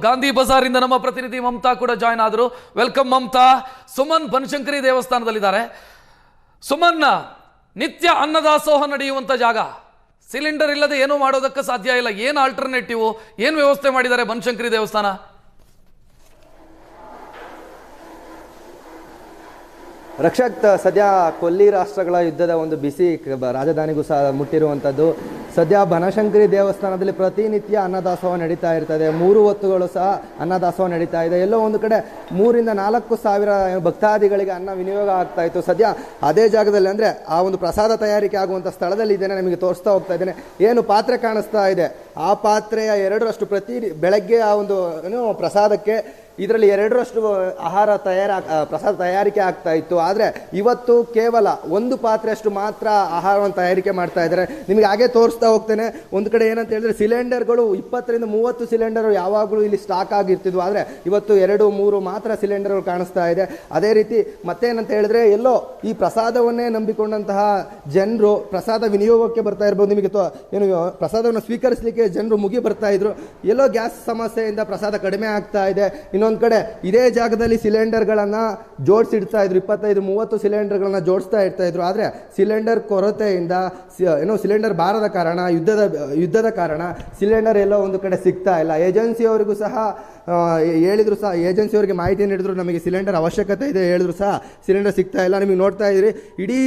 ಗಾಂಧಿ ಬಜಾರಿಂದ ನಮ್ಮ ಪ್ರತಿನಿಧಿ ಮಮತಾ ಕೂಡ ಜಾಯ್ನ್ ಆದರು. ವೆಲ್ಕಮ್ ಮಮತಾ. ಸುಮನ್ ಬನಶಂಕರಿ ದೇವಸ್ಥಾನದಲ್ಲಿದ್ದಾರೆ. ಸುಮನ್, ನಿತ್ಯ ಅನ್ನದಾಸೋಹ ನಡೆಯುವಂತ ಜಾಗ, ಸಿಲಿಂಡರ್ ಇಲ್ಲದೆ ಏನೂ ಮಾಡೋದಕ್ಕೆ ಸಾಧ್ಯ ಇಲ್ಲ. ಏನು ಆಲ್ಟರ್ನೇಟಿವ್, ಏನು ವ್ಯವಸ್ಥೆ ಮಾಡಿದ್ದಾರೆ ಬನಶಂಕರಿ ದೇವಸ್ಥಾನ? ರಕ್ಷಕ್, ಸದ್ಯ ಕೊಲ್ಲಿ ರಾಷ್ಟ್ರಗಳ ಯುದ್ಧದ ಒಂದು ಬಿಸಿ ರಾಜಧಾನಿಗೂ ಸಹ ಮುಟ್ಟಿರುವಂಥದ್ದು. ಸದ್ಯ ಬನಶಂಕರಿ ದೇವಸ್ಥಾನದಲ್ಲಿ ಪ್ರತಿನಿತ್ಯ ಅನ್ನದಾಸೋಹ ನಡೀತಾ ಇರ್ತದೆ. 3 ಹೊತ್ತುಗಳು ಸಹ ಅನ್ನದಾಸೋಹ ನಡೀತಾ ಇದೆ. ಎಲ್ಲೋ ಒಂದು ಕಡೆ 3 ರಿಂದ 4 ಸಾವಿರ ಭಕ್ತಾದಿಗಳಿಗೆ ಅನ್ನ ವಿನಿಯೋಗ ಆಗ್ತಾ ಇತ್ತು. ಸದ್ಯ ಅದೇ ಜಾಗದಲ್ಲಿ, ಅಂದರೆ ಆ ಒಂದು ಪ್ರಸಾದ ತಯಾರಿಕೆ ಆಗುವಂಥ ಸ್ಥಳದಲ್ಲಿ ಇದ್ದೇನೆ. ನಿಮಗೆ ತೋರಿಸ್ತಾ ಹೋಗ್ತಾ ಇದ್ದೇನೆ. ಏನು ಪಾತ್ರೆ ಕಾಣಿಸ್ತಾ ಇದೆ, ಆ ಪಾತ್ರೆಯ 2ರಷ್ಟು ಪ್ರತಿ ಬೆಳಗ್ಗೆ ಆ ಒಂದು ಪ್ರಸಾದಕ್ಕೆ ಇದರಲ್ಲಿ 2ರಷ್ಟು ಆಹಾರ ಪ್ರಸಾದ ತಯಾರಿಕೆ ಆಗ್ತಾ ಇತ್ತು. ಆದರೆ ಇವತ್ತು ಕೇವಲ 1 ಪಾತ್ರೆಯಷ್ಟು ಮಾತ್ರ ಆಹಾರವನ್ನು ತಯಾರಿಕೆ ಮಾಡ್ತಾ ಇದ್ದಾರೆ. ನಿಮಗೆ ಹಾಗೆ ತೋರಿಸ್ತಾ ಹೋಗ್ತೇನೆ. ಒಂದು ಕಡೆ ಏನಂತ ಹೇಳಿದ್ರೆ, ಸಿಲಿಂಡರ್ಗಳು 20 ರಿಂದ 30 ಸಿಲಿಂಡರ್ ಯಾವಾಗಲೂ ಇಲ್ಲಿ ಸ್ಟಾಕ್ ಆಗಿರ್ತಿದ್ವು. ಆದರೆ ಇವತ್ತು 2-3 ಮಾತ್ರ ಸಿಲಿಂಡರ್ಗಳು ಕಾಣಿಸ್ತಾ ಇದೆ. ಅದೇ ರೀತಿ ಮತ್ತೇನಂತ ಹೇಳಿದ್ರೆ, ಎಲ್ಲೋ ಈ ಪ್ರಸಾದವನ್ನೇ ನಂಬಿಕೊಂಡಂತಹ ಜನರು ಪ್ರಸಾದ ವಿನಿಯೋಗಕ್ಕೆ ಬರ್ತಾ ಇರ್ಬೋದು. ನಿಮಗೆ ಏನು ಪ್ರಸಾದವನ್ನು ಸ್ವೀಕರಿಸಲಿಕ್ಕೆ ಜನರು ಮುಗಿ ಬರ್ತಾ ಇದ್ರು. ಎಲ್ಲೋ ಗ್ಯಾಸ್ ಸಮಸ್ಯೆಯಿಂದ ಪ್ರಸಾದ ಕಡಿಮೆ ಆಗ್ತಾ ಇದೆ. ಇನ್ನೊಂದು ಕಡೆ ಇದೇ ಜಾಗದಲ್ಲಿ ಸಿಲಿಂಡರ್ಗಳನ್ನು ಜೋಡಿಸಿಡ್ತಾ ಇದ್ರು. 25-30 ಸಿಲಿಂಡರ್ಗಳನ್ನ ಜೋಡಿಸ್ತಾ ಇರ್ತಾ ಇದ್ರು. ಆದರೆ ಸಿಲಿಂಡರ್ ಕೊರತೆಯಿಂದ, ಸಿಲಿಂಡರ್ ಬಾರದ ಕಾರಣ, ಯುದ್ಧದ ಕಾರಣ ಸಿಲಿಂಡರ್ ಎಲ್ಲೋ ಒಂದು ಕಡೆ ಸಿಗ್ತಾ ಇಲ್ಲ. ಏಜೆನ್ಸಿಯವರಿಗೂ ಸಹ ಹೇಳಿದ್ರು ಸಹ, ಏಜೆನ್ಸಿಯವರಿಗೆ ಮಾಹಿತಿ ನೀಡಿದ್ರು, ನಮಗೆ ಸಿಲಿಂಡರ್ ಅವಶ್ಯಕತೆ ಇದೆ ಹೇಳಿದ್ರು ಸಹ ಸಿಲಿಂಡರ್ ಸಿಗ್ತಾ ಇಲ್ಲ. ನಿಮಗೆ ನೋಡ್ತಾ ಇದ್ರಿ, ಇಡೀ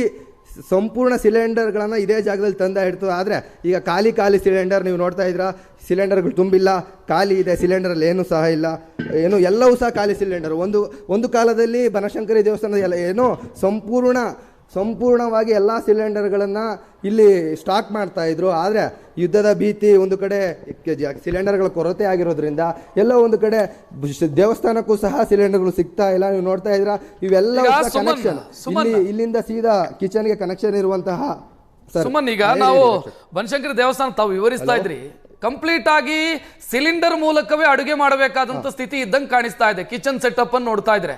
ಸಂಪೂರ್ಣ ಸಿಲಿಂಡರ್ಗಳನ್ನು ಇದೇ ಜಾಗದಲ್ಲಿ ತಂದ ಇಡ್ತು. ಆದರೆ ಈಗ ಖಾಲಿ ಸಿಲಿಂಡರ್ ನೀವು ನೋಡ್ತಾ ಇದ್ದೀರಾ. ಸಿಲಿಂಡರ್ಗಳು ತುಂಬಿಲ್ಲ, ಖಾಲಿ ಇದೆ. ಸಿಲಿಂಡರಲ್ಲಿ ಏನೂ ಸಹ ಇಲ್ಲ, ಎಲ್ಲವೂ ಸಹ ಖಾಲಿ ಸಿಲಿಂಡರ್. ಒಂದು ಕಾಲದಲ್ಲಿ ಬನಶಂಕರಿ ದೇವಸ್ಥಾನದ ಸಂಪೂರ್ಣವಾಗಿ ಎಲ್ಲ ಸಿಲಿಂಡರ್ಗಳನ್ನು ಇಲ್ಲಿ ಸ್ಟಾಕ್ ಮಾಡ್ತಾ ಇದ್ರು. ಆದರೆ ಯುದ್ಧದ ಭೀತಿ, ಒಂದು ಕಡೆ ಸಿಲಿಂಡರ್ಗಳ ಕೊರತೆ ಆಗಿರೋದ್ರಿಂದ ಎಲ್ಲೋ ಒಂದು ಕಡೆ ದೇವಸ್ಥಾನಕ್ಕೂ ಸಹ ಸಿಲಿಂಡರ್ಗಳು ಸಿಗ್ತಾ ಇಲ್ಲ. ನೀವು ನೋಡ್ತಾ ಇದ್ದೀರಾ, ಇವೆಲ್ಲ ಕನೆಕ್ಷನ್ ಇಲ್ಲಿಂದ ಸೀದಾ ಕಿಚನ್ಗೆ ಕನೆಕ್ಷನ್ ಇರುವಂತಹ. ಸುಮನ್, ಈಗ ನಾವು ಬನಶಂಕರಿ ದೇವಸ್ಥಾನ ತಾವು ವಿವರಿಸ್ತಾ ಇದ್ರಿ, ಕಂಪ್ಲೀಟ್ ಆಗಿ ಸಿಲಿಂಡರ್ ಮೂಲಕವೇ ಅಡುಗೆ ಮಾಡಬೇಕಾದಂತ ಸ್ಥಿತಿ ಇದ್ದಂಗೆ ಕಾಣಿಸ್ತಾ ಇದೆ. ಕಿಚನ್ ಸೆಟಪ್ ಅನ್ನು ನೋಡ್ತಾ ಇದ್ರೆ,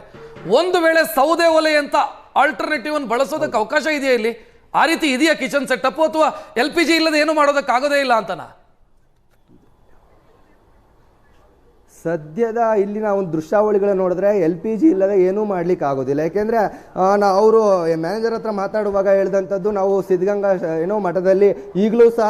ಒಂದು ವೇಳೆ ಸೌದೆ ಒಲೆ ಅಂತ ಆಲ್ಟರ್ನೇಟಿವ್ ಅನ್ನು ಬಳಸೋದಕ್ಕೆ ಅವಕಾಶ ಇದೆಯಾ ಇಲ್ಲಿ? ಆ ರೀತಿ ಇದೆಯಾ ಕಿಚನ್ ಸೆಟಪ್, ಅಥವಾ LPG ಇಲ್ಲದೆ ಏನು ಮಾಡೋದಕ್ಕೆ ಆಗೋದೇ ಇಲ್ಲ ಅಂತನಾ? ಸದ್ಯದ ಇಲ್ಲಿನ ಒಂದು ದೃಶ್ಯಾವಳಿಗಳನ್ನ ನೋಡಿದ್ರೆ LPG ಇಲ್ಲದೆ ಏನೂ ಮಾಡ್ಲಿಕ್ಕೆ ಆಗೋದಿಲ್ಲ. ಯಾಕೆಂದರೆ ಅವರು ಮ್ಯಾನೇಜರ್ ಹತ್ರ ಮಾತಾಡುವಾಗ ಹೇಳಿದಂಥದ್ದು, ನಾವು ಸಿದ್ಧಗಂಗಾ ಮಠದಲ್ಲಿ ಈಗಲೂ ಸಹ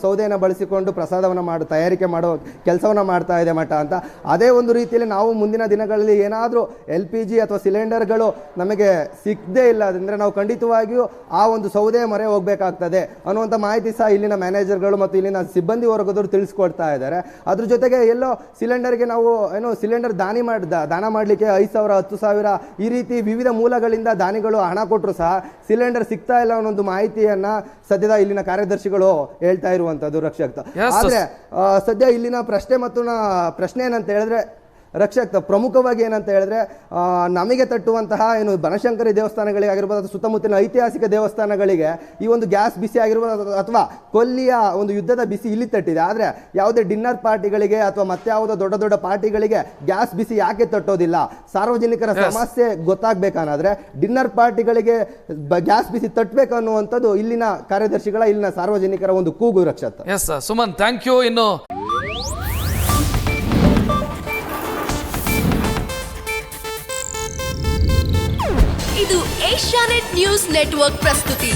ಸೌದೆಯನ್ನು ಬಳಸಿಕೊಂಡು ಪ್ರಸಾದವನ್ನು ತಯಾರಿಕೆ ಮಾಡೋ ಕೆಲಸವನ್ನು ಮಾಡ್ತಾ ಇದೆ ಮಠ ಅಂತ. ಅದೇ ಒಂದು ರೀತಿಯಲ್ಲಿ ನಾವು ಮುಂದಿನ ದಿನಗಳಲ್ಲಿ ಏನಾದರೂ LPG ಅಥವಾ ಸಿಲಿಂಡರ್ಗಳು ನಮಗೆ ಸಿಕ್ಕದೇ ಇಲ್ಲ ಅಂದರೆ ನಾವು ಖಂಡಿತವಾಗಿಯೂ ಆ ಒಂದು ಸೌದೆ ಮೊರೆ ಹೋಗಬೇಕಾಗ್ತದೆ ಅನ್ನುವಂಥ ಮಾಹಿತಿ ಸಹ ಇಲ್ಲಿನ ಮ್ಯಾನೇಜರ್ಗಳು ಮತ್ತು ಇಲ್ಲಿನ ಸಿಬ್ಬಂದಿ ವರ್ಗದವರು ತಿಳಿಸ್ಕೊಡ್ತಾ ಇದ್ದಾರೆ. ಅದ್ರ ಜೊತೆಗೆ ಎಲ್ಲೋ ಸಿಲಿಂಡರ್ಗೆ ನಾವು ಸಿಲಿಂಡರ್ ದಾನ ಮಾಡಲಿಕ್ಕೆ 5,000, 10,000 ಈ ರೀತಿ ವಿವಿಧ ಮೂಲಗಳಿಂದ ದಾನಿಗಳು ಹಣ ಕೊಟ್ಟರು ಸಹ ಸಿಲಿಂಡರ್ ಸಿಗ್ತಾ ಇಲ್ಲ ಅನ್ನೋ ಮಾಹಿತಿಯನ್ನ ಸದ್ಯದ ಇಲ್ಲಿನ ಕಾರ್ಯದರ್ಶಿಗಳು ಹೇಳ್ತಾ ಇರುವಂತದ್ದು. ರಕ್ಷಕ್, ಆದ್ರೆ ಸದ್ಯ ಇಲ್ಲಿನ ಪ್ರಶ್ನೆ ಏನಂತ ಹೇಳಿದ್ರೆ, ರಕ್ಷಕ್, ಪ್ರಮುಖವಾಗಿ ಏನಂತ ಹೇಳಿದ್ರೆ, ನಮಗೆ ತಟ್ಟುವಂತಹ ಬನಶಂಕರಿ ದೇವಸ್ಥಾನಗಳಿಗಾಗಿರ್ಬೋದು ಅಥವಾ ಸುತ್ತಮುತ್ತಲಿನ ಐತಿಹಾಸಿಕ ದೇವಸ್ಥಾನಗಳಿಗೆ ಈ ಒಂದು ಗ್ಯಾಸ್ ಬಿಸಿ ಆಗಿರ್ಬೋದು ಅಥವಾ ಕೊಲ್ಲಿಯ ಒಂದು ಯುದ್ಧದ ಬಿಸಿ ಇಲ್ಲಿ ತಟ್ಟಿದೆ. ಆದರೆ ಯಾವುದೇ ಡಿನ್ನರ್ ಪಾರ್ಟಿಗಳಿಗೆ ಅಥವಾ ಮತ್ಯಾವುದೋ ದೊಡ್ಡ ಪಾರ್ಟಿಗಳಿಗೆ ಗ್ಯಾಸ್ ಬಿಸಿ ಯಾಕೆ ತಟ್ಟೋದಿಲ್ಲ? ಸಾರ್ವಜನಿಕರ ಸಮಸ್ಯೆ ಗೊತ್ತಾಗಬೇಕಾದ್ರೆ ಡಿನ್ನರ್ ಪಾರ್ಟಿಗಳಿಗೆ ಗ್ಯಾಸ್ ಬಿಸಿ ತಟ್ಟಬೇಕು ಅನ್ನುವಂಥದ್ದು ಇಲ್ಲಿನ ಕಾರ್ಯದರ್ಶಿಗಳ, ಇಲ್ಲಿನ ಸಾರ್ವಜನಿಕರ ಒಂದು ಕೂಗು. Rakshat, S Suman, thank you. ಇನ್ನು ಇದು ಏಷ್ಯಾನೆಟ್ ನ್ಯೂಸ್ ನೆಟ್ವರ್ಕ್ ಪ್ರಸ್ತುತಿ.